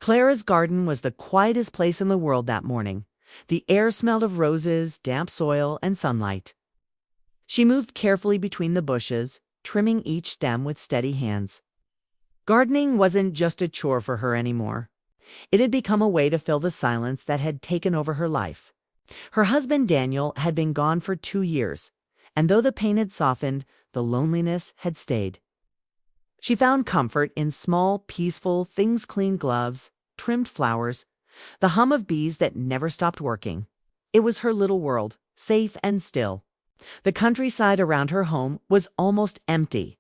Clara's garden was the quietest place in the world that morning. The air smelled of roses, damp soil, and sunlight. She moved carefully between the bushes, trimming each stem with steady hands. Gardening wasn't just a chore for her anymore. It had become a way to fill the silence that had taken over her life. Her husband Daniel had been gone for 2 years, and though the pain had softened, the loneliness had stayed. She found comfort in small, peaceful, things-clean gloves, trimmed flowers, the hum of bees that never stopped working. It was her little world, safe and still. The countryside around her home was almost empty.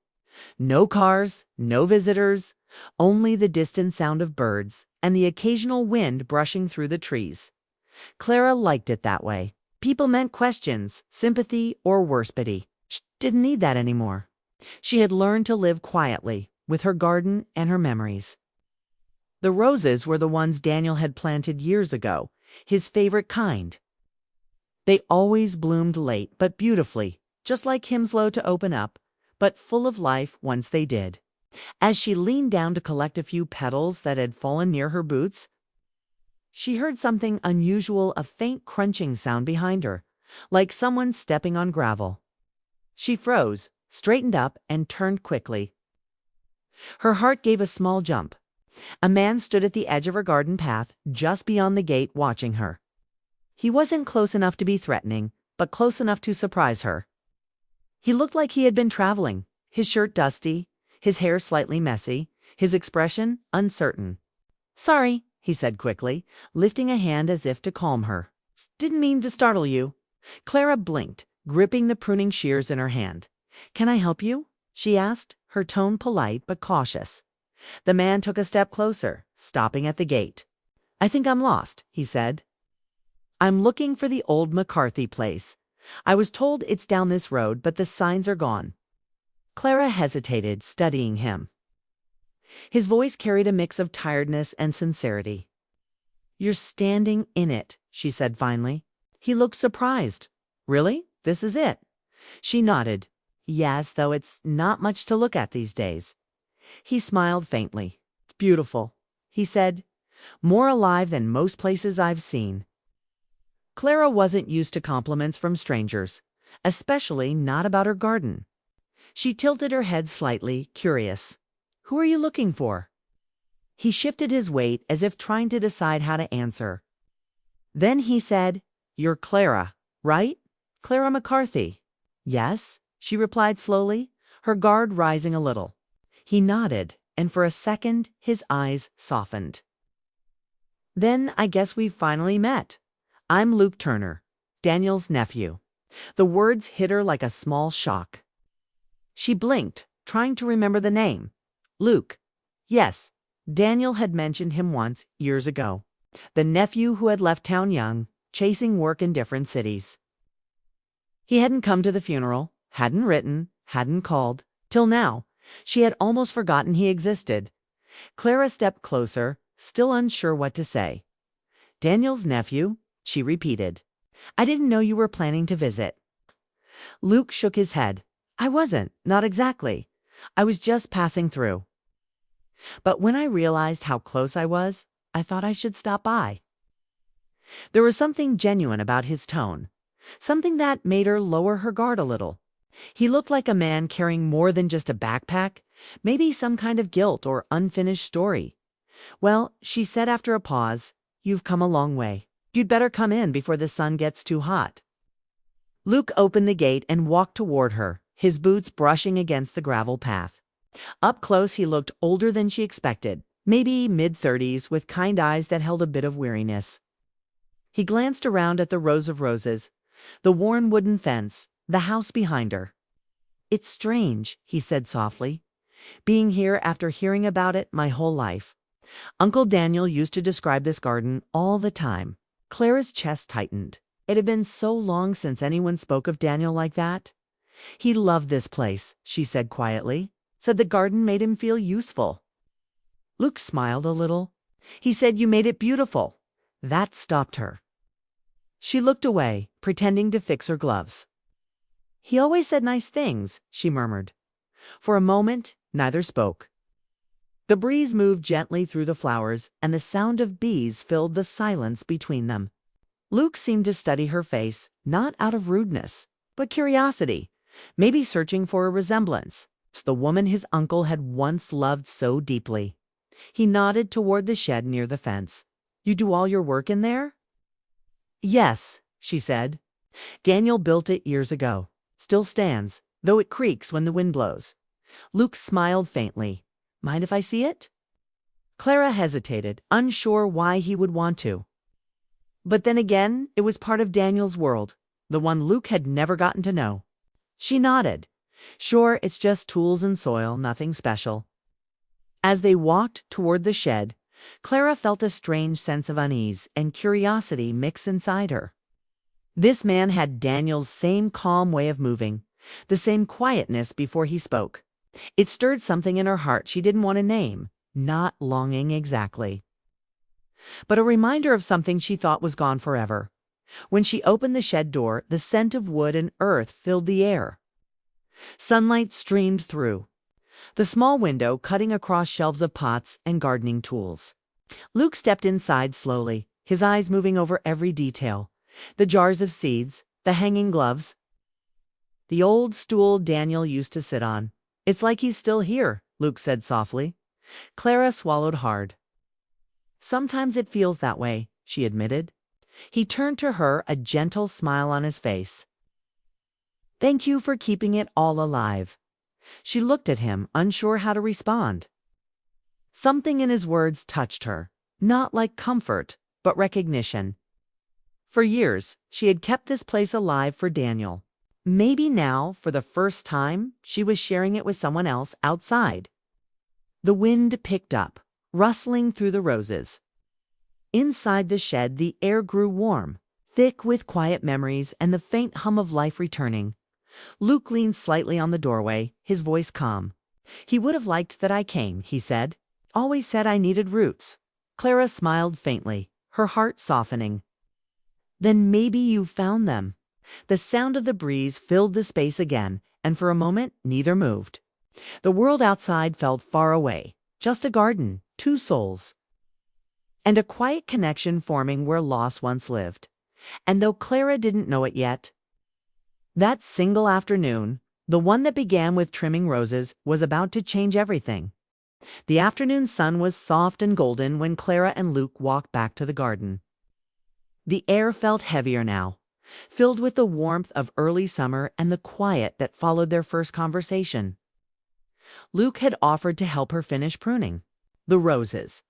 No cars, no visitors, only the distant sound of birds and the occasional wind brushing through the trees. Clara liked it that way. People meant questions, sympathy, or worse pity. She didn't need that anymore. She had learned to live quietly, with her garden and her memories. The roses were the ones Daniel had planted years ago, his favorite kind. They always bloomed late but beautifully, just like hymns slow to open up, but full of life once they did. As she leaned down to collect a few petals that had fallen near her boots, she heard something unusual, a faint crunching sound behind her, like someone stepping on gravel. She froze, straightened up, and turned quickly. Her heart gave a small jump. A man stood at the edge of her garden path, just beyond the gate, watching her. He wasn't close enough to be threatening, but close enough to surprise her. He looked like he had been traveling, his shirt dusty, his hair slightly messy, his expression uncertain. "Sorry," he said quickly, lifting a hand as if to calm her. "Didn't mean to startle you." Clara blinked, gripping the pruning shears in her hand. "Can I help you?" she asked, her tone polite but cautious. The man took a step closer, stopping at the gate. "I think I'm lost," he said. "I'm looking for the old McCarthy place. I was told it's down this road, but the signs are gone." Clara hesitated, studying him. His voice carried a mix of tiredness and sincerity. "You're standing in it," she said finally. He looked surprised. "Really? This is it?" She nodded. "Yes, though it's not much to look at these days." He smiled faintly. "It's beautiful," he said. "More alive than most places I've seen." Clara wasn't used to compliments from strangers, especially not about her garden. She tilted her head slightly, curious. "Who are you looking for?" He shifted his weight as if trying to decide how to answer. Then he said, "You're Clara, right? Clara McCarthy." "Yes," she replied slowly, her guard rising a little. He nodded, and for a second his eyes softened. "Then I guess we've finally met. I'm Luke Turner, Daniel's nephew." The words hit her like a small shock. She blinked, trying to remember the name. Luke. Yes, Daniel had mentioned him once, years ago. The nephew who had left town young, chasing work in different cities. He hadn't come to the funeral, hadn't written, hadn't called. Till now, she had almost forgotten he existed. Clara stepped closer, still unsure what to say. "Daniel's nephew?" she repeated. "I didn't know you were planning to visit." Luke shook his head. "I wasn't, not exactly. I was just passing through. But when I realized how close I was, I thought I should stop by." There was something genuine about his tone, something that made her lower her guard a little. He looked like a man carrying more than just a backpack, maybe some kind of guilt or unfinished story. "Well," she said after a pause, "you've come a long way. You'd better come in before the sun gets too hot." Luke opened the gate and walked toward her, his boots brushing against the gravel path. Up close he looked older than she expected, maybe mid-30s, with kind eyes that held a bit of weariness. He glanced around at the rows of roses, the worn wooden fence, the house behind her. "It's strange," he said softly, "being here after hearing about it my whole life. Uncle Daniel used to describe this garden all the time." Clara's chest tightened. It had been so long since anyone spoke of Daniel like that. "He loved this place," she said quietly. "Said the garden made him feel useful." Luke smiled a little. "He said you made it beautiful." That stopped her. She looked away, pretending to fix her gloves. "He always said nice things," she murmured. For a moment, neither spoke. The breeze moved gently through the flowers, and the sound of bees filled the silence between them. Luke seemed to study her face, not out of rudeness, but curiosity, maybe searching for a resemblance to the woman his uncle had once loved so deeply. He nodded toward the shed near the fence. "You do all your work in there?" "Yes," she said. "Daniel built it years ago. Still stands, though it creaks when the wind blows." Luke smiled faintly. "Mind if I see it?" Clara hesitated, unsure why he would want to. But then again, it was part of Daniel's world, the one Luke had never gotten to know. She nodded. "Sure, it's just tools and soil, nothing special." As they walked toward the shed, Clara felt a strange sense of unease and curiosity mix inside her. This man had Daniel's same calm way of moving, the same quietness before he spoke. It stirred something in her heart she didn't want to name, not longing exactly, but a reminder of something she thought was gone forever. When she opened the shed door, the scent of wood and earth filled the air. Sunlight streamed through the small window, cutting across shelves of pots and gardening tools. Luke stepped inside slowly, his eyes moving over every detail. The jars of seeds, the hanging gloves, the old stool Daniel used to sit on. "It's like he's still here," Luke said softly. Clara swallowed hard. "Sometimes it feels that way," she admitted. He turned to her, a gentle smile on his face. "Thank you for keeping it all alive." She looked at him, unsure how to respond. Something in his words touched her, not like comfort, but recognition. For years, she had kept this place alive for Daniel. Maybe now, for the first time, she was sharing it with someone else outside. The wind picked up, rustling through the roses. Inside the shed, the air grew warm, thick with quiet memories and the faint hum of life returning. Luke leaned slightly on the doorway, his voice calm. "He would have liked that I came," he said. "Always said I needed roots." Clara smiled faintly, her heart softening. "Then maybe you found them." The sound of the breeze filled the space again, and for a moment neither moved. The world outside felt far away, just a garden, two souls, and a quiet connection forming where loss once lived. And though Clara didn't know it yet, that single afternoon, the one that began with trimming roses, was about to change everything. The afternoon sun was soft and golden when Clara and Luke walked back to the garden. The air felt heavier now, filled with the warmth of early summer and the quiet that followed their first conversation. Luke had offered to help her finish pruning the roses,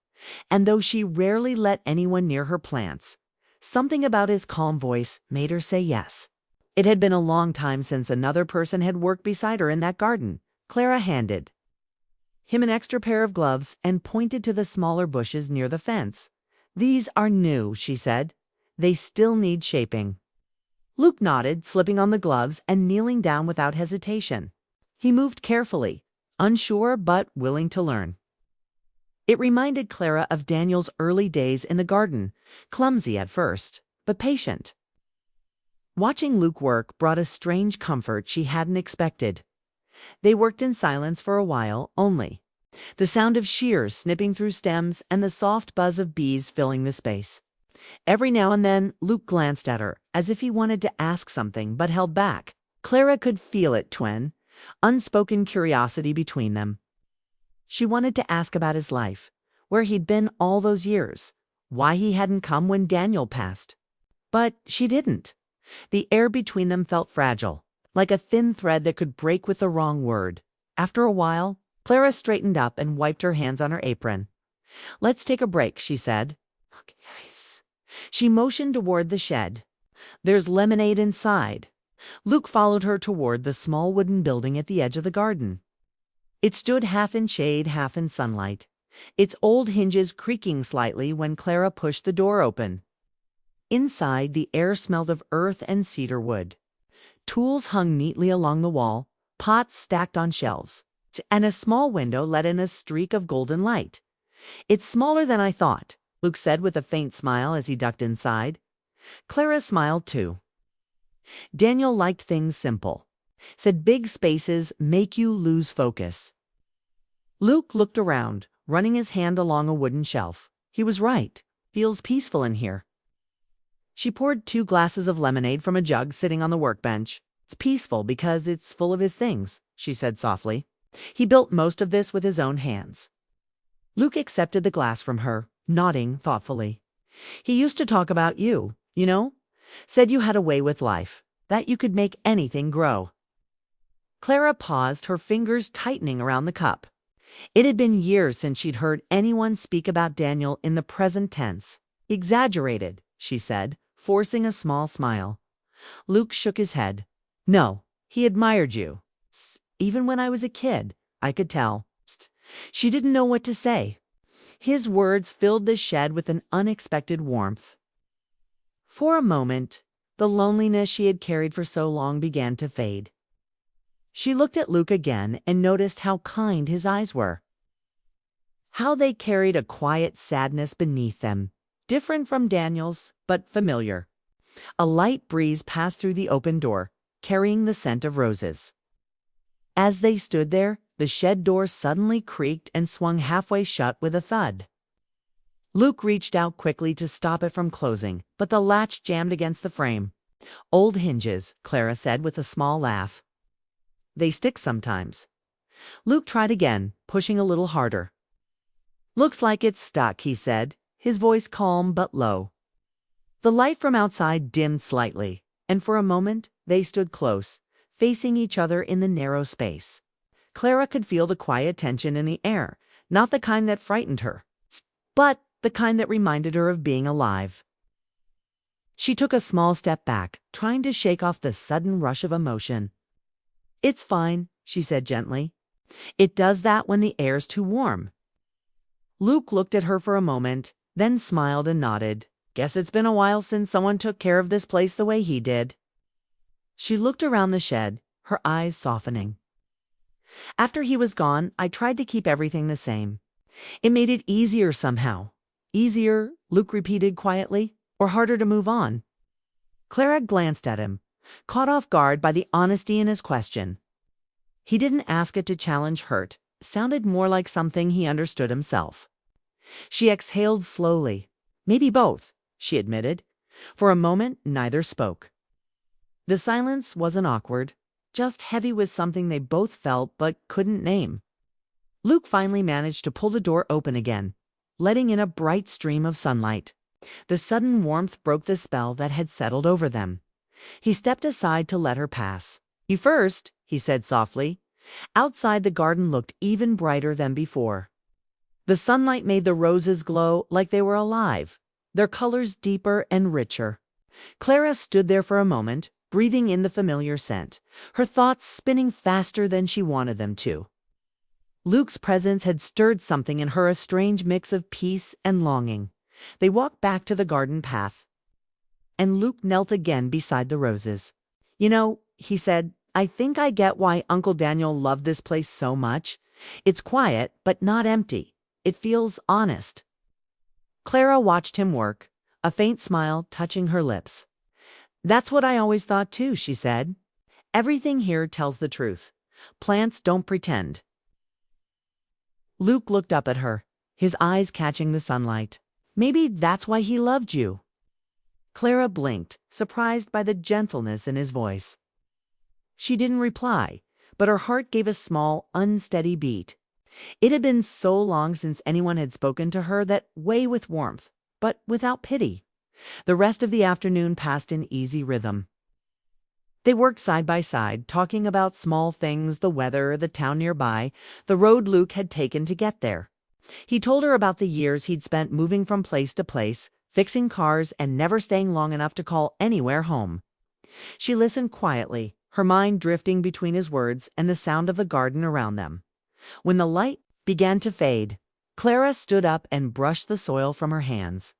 and though she rarely let anyone near her plants, something about his calm voice made her say yes. It had been a long time since another person had worked beside her in that garden. Clara handed him an extra pair of gloves and pointed to the smaller bushes near the fence. "These are new," she said. "They still need shaping." Luke nodded, slipping on the gloves and kneeling down without hesitation. He moved carefully, unsure but willing to learn. It reminded Clara of Daniel's early days in the garden, clumsy at first, but patient. Watching Luke work brought a strange comfort she hadn't expected. They worked in silence for a while only, the sound of shears snipping through stems and the soft buzz of bees filling the space. Every now and then, Luke glanced at her, as if he wanted to ask something but held back. Clara could feel it, unspoken curiosity between them. She wanted to ask about his life, where he'd been all those years, why he hadn't come when Daniel passed. But she didn't. The air between them felt fragile, like a thin thread that could break with the wrong word. After a while, Clara straightened up and wiped her hands on her apron. "Let's take a break," she said. "Okay." She motioned toward the shed. "There's lemonade inside." Luke followed her toward the small wooden building at the edge of the garden. It stood half in shade, half in sunlight, its old hinges creaking slightly when Clara pushed the door open. Inside, the air smelled of earth and cedar wood. Tools hung neatly along the wall, pots stacked on shelves, and a small window let in a streak of golden light. "It's smaller than I thought," Luke said with a faint smile as he ducked inside. Clara smiled too. Daniel liked things simple, said big spaces make you lose focus. Luke looked around, running his hand along a wooden shelf. He was right. Feels peaceful in here. She poured 2 glasses of lemonade from a jug sitting on the workbench. It's peaceful because it's full of his things, she said softly. He built most of this with his own hands. Luke accepted the glass from her, nodding thoughtfully. He used to talk about you, said you had a way with life, that you could make anything grow. Clara paused, her fingers tightening around the cup. It had been years since she'd heard anyone speak about Daniel in the present tense. Exaggerated, she said, forcing a small smile. Luke shook his head. No, he admired you. Even when I was a kid, I could tell. She didn't know what to say. His words filled the shed with an unexpected warmth. For a moment, the loneliness she had carried for so long began to fade. She looked at Luke again and noticed how kind his eyes were. How they carried a quiet sadness beneath them, different from Daniel's, but familiar. A light breeze passed through the open door, carrying the scent of roses. As they stood there, the shed door suddenly creaked and swung halfway shut with a thud. Luke reached out quickly to stop it from closing, but the latch jammed against the frame. Old hinges, Clara said with a small laugh. They stick sometimes. Luke tried again, pushing a little harder. Looks like it's stuck, he said, his voice calm but low. The light from outside dimmed slightly, and for a moment they stood close, facing each other in the narrow space. Clara could feel the quiet tension in the air, not the kind that frightened her, but the kind that reminded her of being alive. She took a small step back, trying to shake off the sudden rush of emotion. It's fine, she said gently. It does that when the air's too warm. Luke looked at her for a moment, then smiled and nodded. Guess it's been a while since someone took care of this place the way he did. She looked around the shed, her eyes softening. After he was gone, I tried to keep everything the same. It made it easier somehow. Easier, Luke repeated quietly, or harder to move on? Clara glanced at him, caught off guard by the honesty in his question. He didn't ask it to challenge hurt, sounded more like something he understood himself. She exhaled slowly. Maybe both, she admitted. For a moment, neither spoke. The silence wasn't awkward, just heavy with something they both felt but couldn't name. Luke finally managed to pull the door open again, letting in a bright stream of sunlight. The sudden warmth broke the spell that had settled over them. He stepped aside to let her pass. You first, he said softly. Outside the garden looked even brighter than before. The sunlight made the roses glow like they were alive, their colors deeper and richer. Clara stood there for a moment, breathing in the familiar scent, her thoughts spinning faster than she wanted them to. Luke's presence had stirred something in her, a strange mix of peace and longing. They walked back to the garden path, and Luke knelt again beside the roses. He said, I think I get why Uncle Daniel loved this place so much. It's quiet, but not empty. It feels honest. Clara watched him work, a faint smile touching her lips. That's what I always thought too, she said. Everything here tells the truth. Plants don't pretend. Luke looked up at her, his eyes catching the sunlight. Maybe that's why he loved you. Clara blinked, surprised by the gentleness in his voice. She didn't reply, but her heart gave a small, unsteady beat. It had been so long since anyone had spoken to her that way with warmth, but without pity. The rest of the afternoon passed in easy rhythm. They worked side by side, talking about small things, the weather, the town nearby, the road Luke had taken to get there. He told her about the years he'd spent moving from place to place, fixing cars and never staying long enough to call anywhere home. She listened quietly, her mind drifting between his words and the sound of the garden around them. When the light began to fade, Clara stood up and brushed the soil from her hands.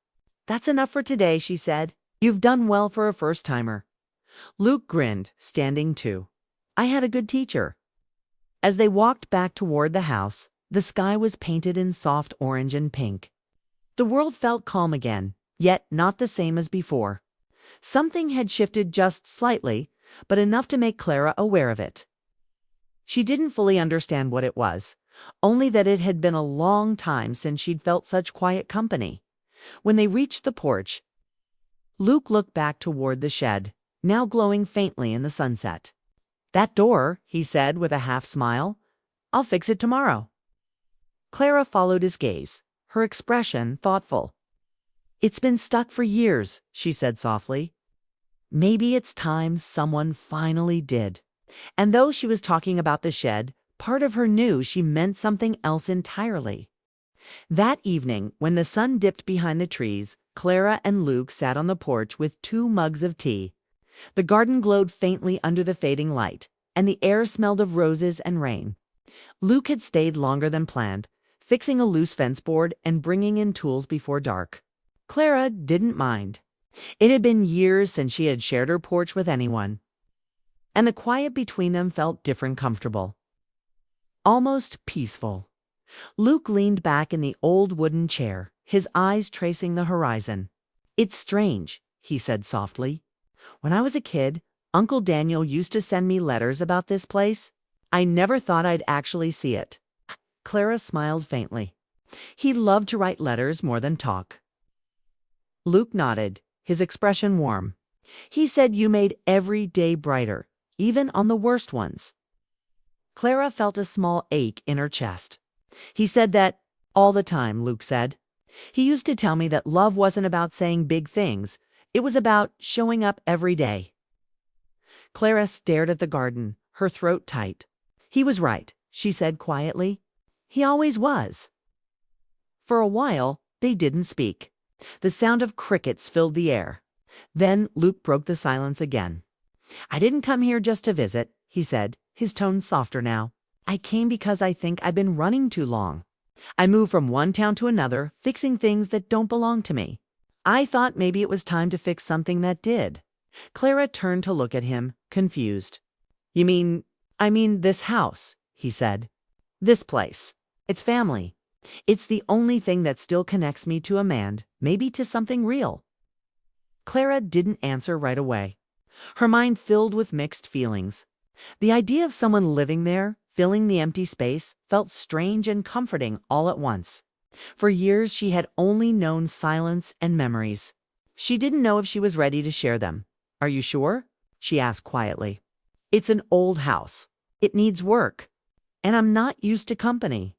That's enough for today, she said. You've done well for a first-timer. Luke grinned, standing too. I had a good teacher. As they walked back toward the house, the sky was painted in soft orange and pink. The world felt calm again, yet not the same as before. Something had shifted just slightly, but enough to make Clara aware of it. She didn't fully understand what it was, only that it had been a long time since she'd felt such quiet company. When they reached the porch, Luke looked back toward the shed, now glowing faintly in the sunset. "That door," he said with a half smile. "I'll fix it tomorrow." Clara followed his gaze, her expression thoughtful. "It's been stuck for years," she said softly. "Maybe it's time someone finally did." And though she was talking about the shed, part of her knew she meant something else entirely. That evening, when the sun dipped behind the trees, Clara and Luke sat on the porch with 2 mugs of tea. The garden glowed faintly under the fading light, and the air smelled of roses and rain. Luke had stayed longer than planned, fixing a loose fence board and bringing in tools before dark. Clara didn't mind. It had been years since she had shared her porch with anyone, and the quiet between them felt different, comfortable, almost peaceful. Luke leaned back in the old wooden chair, his eyes tracing the horizon. "It's strange," he said softly. "When I was a kid, Uncle Daniel used to send me letters about this place. I never thought I'd actually see it." Clara smiled faintly. He loved to write letters more than talk. Luke nodded, his expression warm. "He said you made every day brighter, even on the worst ones." Clara felt a small ache in her chest. "He said that all the time," Luke said. "He used to tell me that love wasn't about saying big things. It was about showing up every day." Clara stared at the garden, her throat tight. "He was right," she said quietly. "He always was." For a while, they didn't speak. The sound of crickets filled the air. Then Luke broke the silence again. "I didn't come here just to visit," he said, his tone softer now. "I came because I think I've been running too long. I moved from one town to another, fixing things that don't belong to me. I thought maybe it was time to fix something that did." Clara turned to look at him, confused. "You mean, I mean this house," he said. "This place. It's family. It's the only thing that still connects me to a man, maybe to something real." Clara didn't answer right away. Her mind filled with mixed feelings. The idea of someone living there, filling the empty space, felt strange and comforting all at once. For years she had only known silence and memories. She didn't know if she was ready to share them. "Are you sure?" she asked quietly. "It's an old house. It needs work. And I'm not used to company."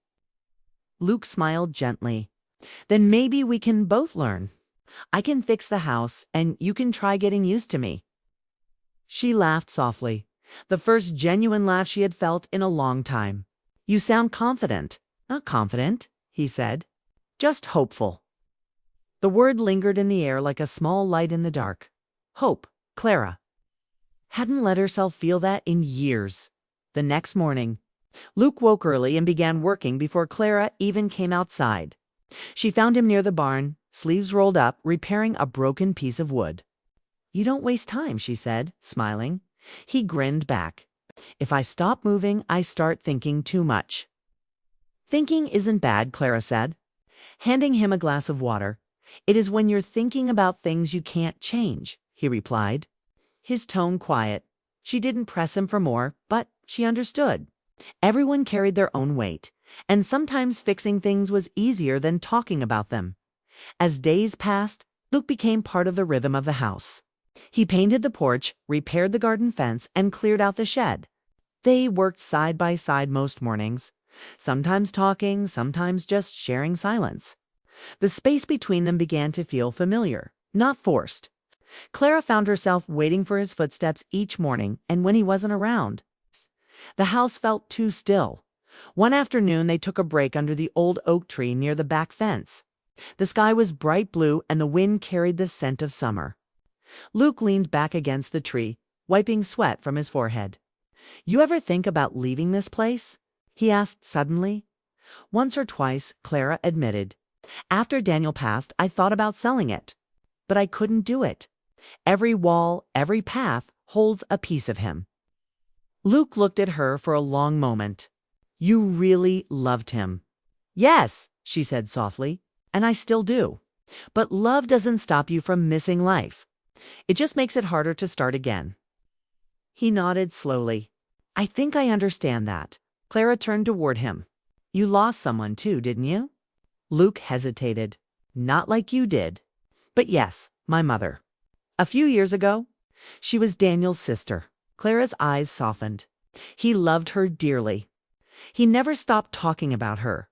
Luke smiled gently. "Then maybe we can both learn. I can fix the house, and you can try getting used to me." She laughed softly, the first genuine laugh she had felt in a long time. "You sound confident." "Not confident," he said. "Just hopeful." The word lingered in the air like a small light in the dark. Hope. Clara hadn't let herself feel that in years. The next morning, Luke woke early and began working before Clara even came outside. She found him near the barn, sleeves rolled up, repairing a broken piece of wood. "You don't waste time," she said, smiling. He grinned back. "If I stop moving, I start thinking too much." "Thinking isn't bad," Clara said, handing him a glass of water. "It is when you're thinking about things you can't change," he replied, his tone quiet. She didn't press him for more, but she understood. Everyone carried their own weight, and sometimes fixing things was easier than talking about them. As days passed, Luke became part of the rhythm of the house. He painted the porch, repaired the garden fence, and cleared out the shed. They worked side by side most mornings, sometimes talking, sometimes just sharing silence. The space between them began to feel familiar, not forced. Clara found herself waiting for his footsteps each morning, and when he wasn't around, the house felt too still. One afternoon they took a break under the old oak tree near the back fence. The sky was bright blue and the wind carried the scent of summer. Luke leaned back against the tree, wiping sweat from his forehead. "You ever think about leaving this place?" he asked suddenly. "Once or twice," Clara admitted. "After Daniel passed, I thought about selling it. But I couldn't do it. Every wall, every path holds a piece of him." Luke looked at her for a long moment. "You really loved him." "Yes," she said softly, "and I still do. But love doesn't stop you from missing life. It just makes it harder to start again." He nodded slowly. "I think I understand that." Clara turned toward him. You lost someone too, didn't you? Luke hesitated. Not like you did. But yes, my mother. A few years ago, she was Daniel's sister. Clara's eyes softened. He loved her dearly. He never stopped talking about her.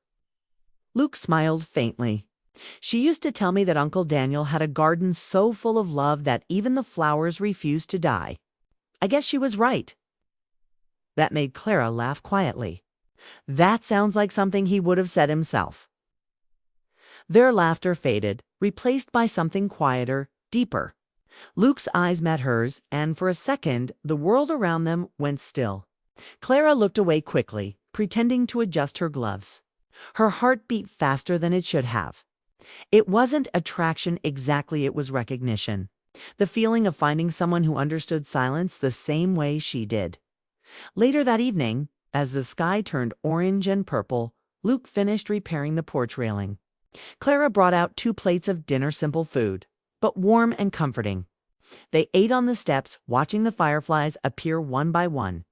Luke smiled faintly. She used to tell me that Uncle Daniel had a garden so full of love that even the flowers refused to die. I guess she was right. That made Clara laugh quietly. That sounds like something he would have said himself. Their laughter faded, replaced by something quieter, deeper. Luke's eyes met hers, and for a second, the world around them went still. Clara looked away quickly, pretending to adjust her gloves. Her heart beat faster than it should have. It wasn't attraction exactly, it was recognition. The feeling of finding someone who understood silence the same way she did. Later that evening, as the sky turned orange and purple, Luke finished repairing the porch railing. Clara brought out 2 plates of dinner, simple food, but warm and comforting. They ate on the steps, watching the fireflies appear one by one.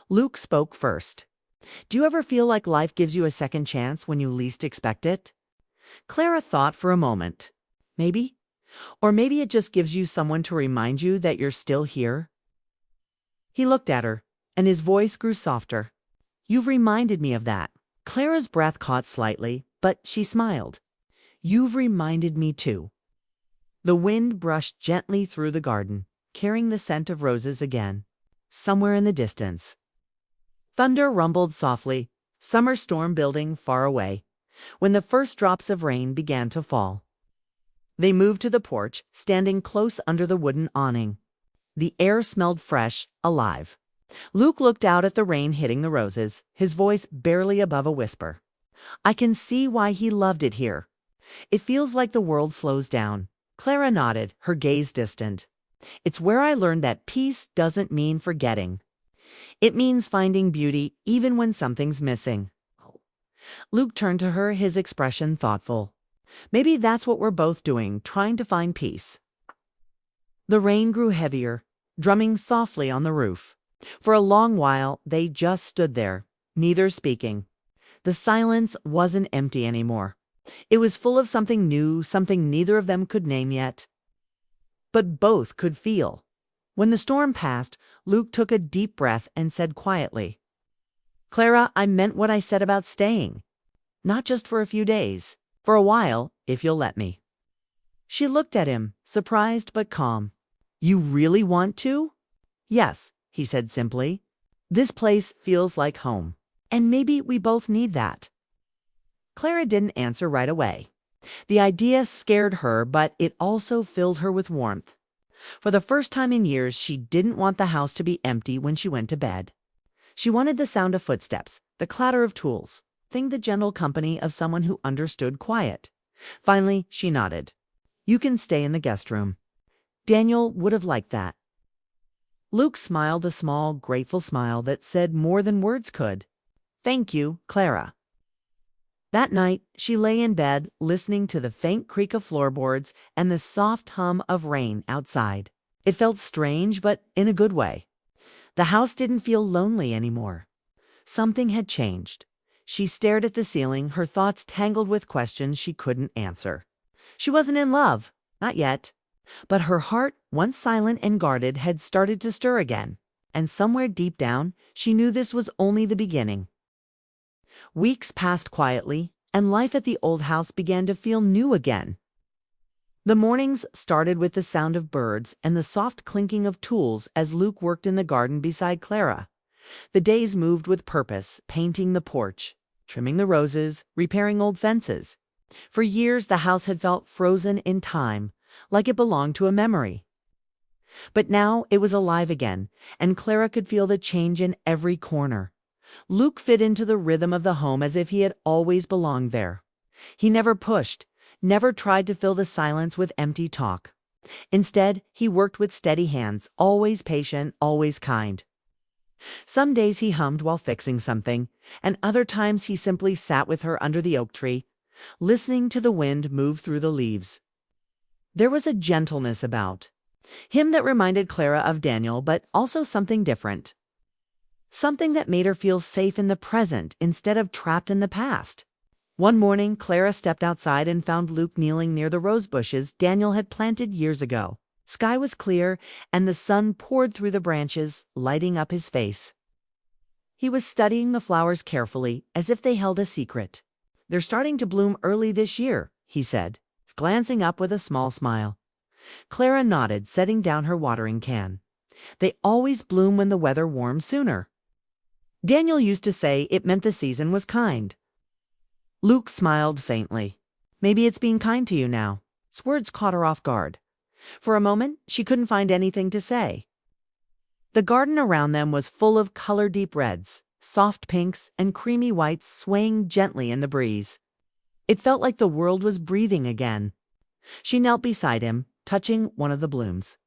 Luke spoke first. Do you ever feel like life gives you a second chance when you least expect it? Clara thought for a moment. Maybe. Or maybe it just gives you someone to remind you that you're still here. He looked at her, and his voice grew softer. You've reminded me of that. Clara's breath caught slightly, but she smiled. You've reminded me too. The wind brushed gently through the garden, carrying the scent of roses again. Somewhere in the distance, thunder rumbled softly, summer storm building far away, when the first drops of rain began to fall. They moved to the porch, standing close under the wooden awning. The air smelled fresh, alive. Luke looked out at the rain hitting the roses, his voice barely above a whisper. I can see why he loved it here. It feels like the world slows down. Clara nodded, her gaze distant. It's where I learned that peace doesn't mean forgetting. It means finding beauty even when something's missing. Luke turned to her, his expression thoughtful. Maybe that's what we're both doing, trying to find peace. The rain grew heavier, drumming softly on the roof. For a long while, they just stood there, neither speaking. The silence wasn't empty anymore. It was full of something new, something neither of them could name yet, but both could feel. When the storm passed, Luke took a deep breath and said quietly, Clara, I meant what I said about staying. Not just for a few days. For a while, if you'll let me. She looked at him, surprised but calm. You really want to? Yes, he said simply. This place feels like home. And maybe we both need that. Clara didn't answer right away. The idea scared her, but it also filled her with warmth. For the first time in years, she didn't want the house to be empty when she went to bed. She wanted the sound of footsteps, the clatter of tools, the gentle company of someone who understood quiet. Finally, she nodded. You can stay in the guest room. Daniel would have liked that. Luke smiled a small, grateful smile that said more than words could. Thank you, Clara. That night, she lay in bed, listening to the faint creak of floorboards and the soft hum of rain outside. It felt strange, but in a good way. The house didn't feel lonely anymore. Something had changed. She stared at the ceiling, her thoughts tangled with questions she couldn't answer. She wasn't in love, not yet. But her heart, once silent and guarded, had started to stir again. And somewhere deep down, she knew this was only the beginning. Weeks passed quietly, and life at the old house began to feel new again. The mornings started with the sound of birds and the soft clinking of tools as Luke worked in the garden beside Clara. The days moved with purpose, painting the porch, trimming the roses, repairing old fences. For years, the house had felt frozen in time, like it belonged to a memory. But now it was alive again, and Clara could feel the change in every corner. Luke fit into the rhythm of the home as if he had always belonged there. He never pushed, never tried to fill the silence with empty talk. Instead, he worked with steady hands, always patient, always kind. Some days he hummed while fixing something, and other times he simply sat with her under the oak tree, listening to the wind move through the leaves. There was a gentleness about him that reminded Clara of Daniel, but also something different. something that made her feel safe in the present instead of trapped in the past. One morning, Clara stepped outside and found Luke kneeling near the rose bushes Daniel had planted years ago. Sky was clear, and the sun poured through the branches, lighting up his face. He was studying the flowers carefully, as if they held a secret. "They're starting to bloom early this year," he said, glancing up with a small smile. Clara nodded, setting down her watering can. "They always bloom when the weather warms sooner. Daniel used to say it meant the season was kind." Luke smiled faintly. "Maybe it's being kind to you now." His words caught her off guard. For a moment, she couldn't find anything to say. The garden around them was full of color-deep reds, soft pinks, and creamy whites swaying gently in the breeze. It felt like the world was breathing again. She knelt beside him, touching one of the blooms.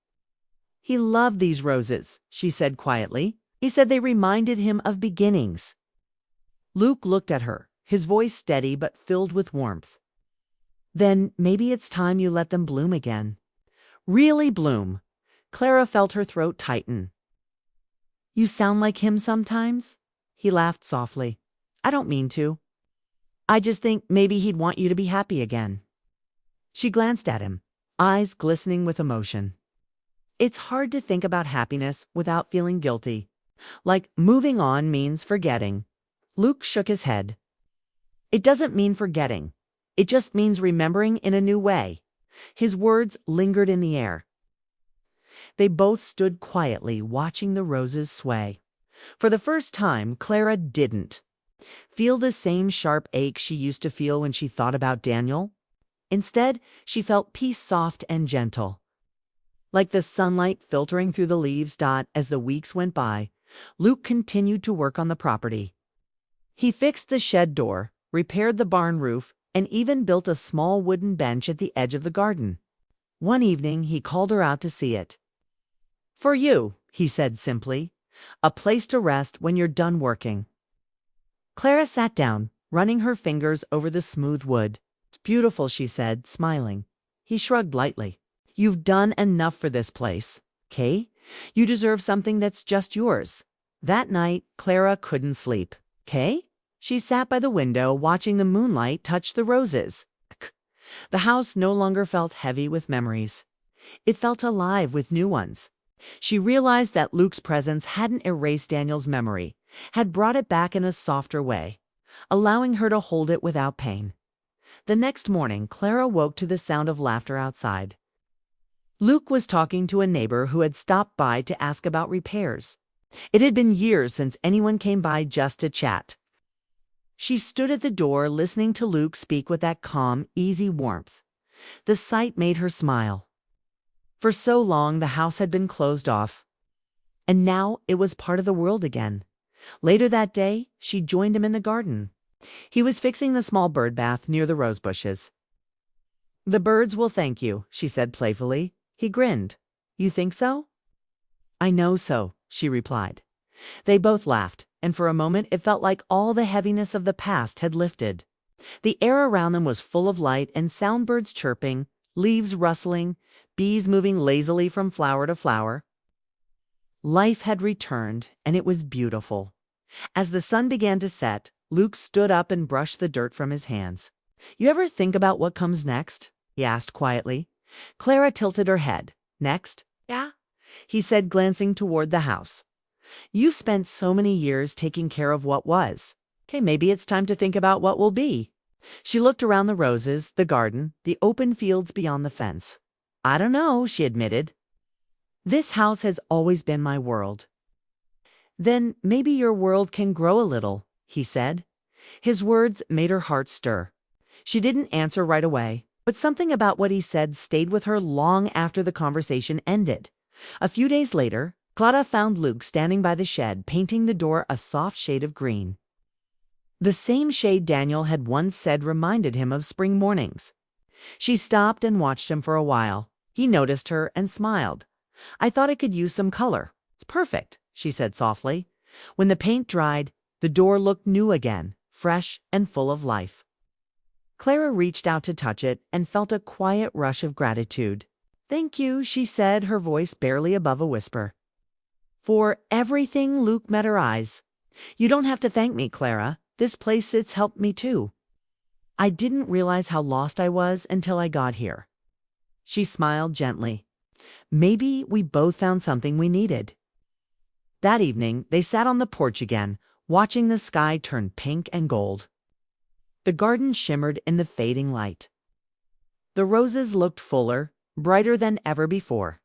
"He loved these roses," she said quietly. "He said they reminded him of beginnings." Luke looked at her, his voice steady but filled with warmth. "Then maybe it's time you let them bloom again." "Really bloom." Clara felt her throat tighten. "You sound like him sometimes." He laughed softly. "I don't mean to. I just think maybe he'd want you to be happy again." She glanced at him, eyes glistening with emotion. It's hard to think about happiness without feeling guilty. Like moving on means forgetting. Luke shook his head. "It doesn't mean forgetting. It just means remembering in a new way." His words lingered in the air. They both stood quietly, watching the roses sway. For the first time, Clara didn't feel the same sharp ache she used to feel when she thought about Daniel. Instead, she felt peace, soft and gentle. Like the sunlight filtering through the leaves. As the weeks went by, Luke continued to work on the property. He fixed the shed door, repaired the barn roof, and even built a small wooden bench at the edge of the garden. One evening, he called her out to see it. "For you," he said simply, "a place to rest when you're done working." Clara sat down, running her fingers over the smooth wood. "It's beautiful," she said, smiling. He shrugged lightly. "You've done enough for this place, Kay. You deserve something that's just yours." That night, Clara couldn't sleep. "Kay?" She sat by the window, watching the moonlight touch the roses. The house no longer felt heavy with memories. It felt alive with new ones. She realized that Luke's presence hadn't erased Daniel's memory, had brought it back in a softer way, allowing her to hold it without pain. The next morning, Clara woke to the sound of laughter outside. Luke was talking to a neighbor who had stopped by to ask about repairs. It had been years since anyone came by just to chat. She stood at the door, listening to Luke speak with that calm, easy warmth. The sight made her smile. For so long, the house had been closed off, and now it was part of the world again. Later that day, she joined him in the garden. He was fixing the small bird bath near the rose bushes. "The birds will thank you," she said playfully. He grinned. "You think so?" "I know so," she replied. They both laughed, and for a moment it felt like all the heaviness of the past had lifted. The air around them was full of light and sound, birds chirping, leaves rustling, bees moving lazily from flower to flower. Life had returned, and it was beautiful. As the sun began to set, Luke stood up and brushed the dirt from his hands. "You ever think about what comes next?" he asked quietly. Clara tilted her head. "Next?" "Yeah," he said, glancing toward the house. "You've spent so many years taking care of what was. Okay, maybe it's time to think about what will be." She looked around the roses, the garden, the open fields beyond the fence. "I don't know," she admitted. "This house has always been my world." "Then maybe your world can grow a little," he said. His words made her heart stir. She didn't answer right away, but something about what he said stayed with her long after the conversation ended. A few days later, Clara found Luke standing by the shed, painting the door a soft shade of green. The same shade Daniel had once said reminded him of spring mornings. She stopped and watched him for a while. He noticed her and smiled. "I thought I could use some color." "It's perfect," she said softly. When the paint dried, the door looked new again, fresh and full of life. Clara reached out to touch it and felt a quiet rush of gratitude. "Thank you," she said, her voice barely above a whisper. For everything, Luke met her eyes. You don't have to thank me, Clara. This place, it's helped me too. I didn't realize how lost I was until I got here. She smiled gently. Maybe we both found something we needed. That evening, they sat on the porch again, watching the sky turn pink and gold. The garden shimmered in the fading light. The roses looked fuller, brighter than ever before.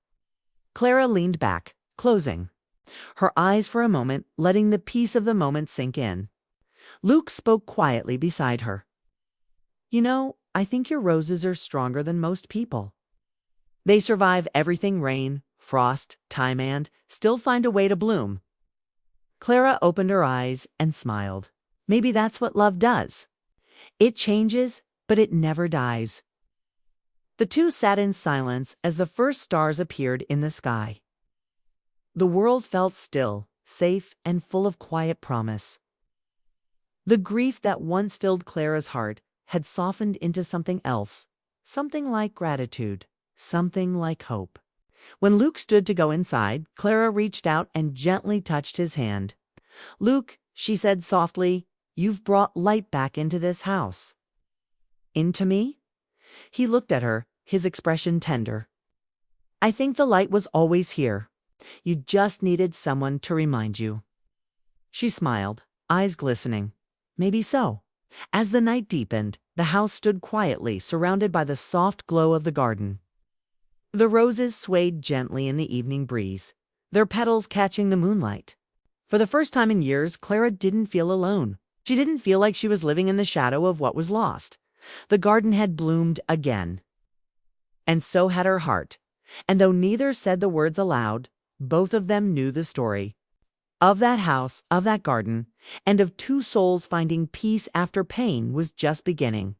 Clara leaned back, closing her eyes for a moment, letting the peace of the moment sink in. Luke spoke quietly beside her. You know, I think your roses are stronger than most people. They survive everything, rain, frost, time, and still find a way to bloom. Clara opened her eyes and smiled. Maybe that's what love does. It changes, but it never dies. The two sat in silence as the first stars appeared in the sky. The world felt still, safe, and full of quiet promise. The grief that once filled Clara's heart had softened into something else, something like gratitude, something like hope. When Luke stood to go inside, Clara reached out and gently touched his hand. Luke, she said softly, you've brought light back into this house. Into me? He looked at her, his expression tender. I think the light was always here. You just needed someone to remind you. She smiled, eyes glistening. Maybe so. As the night deepened, the house stood quietly, surrounded by the soft glow of the garden. The roses swayed gently in the evening breeze, their petals catching the moonlight. For the first time in years, Clara didn't feel alone. She didn't feel like she was living in the shadow of what was lost. The garden had bloomed again. And so had her heart. And though neither said the words aloud, both of them knew the story. Of that house, of that garden, and of two souls finding peace after pain was just beginning.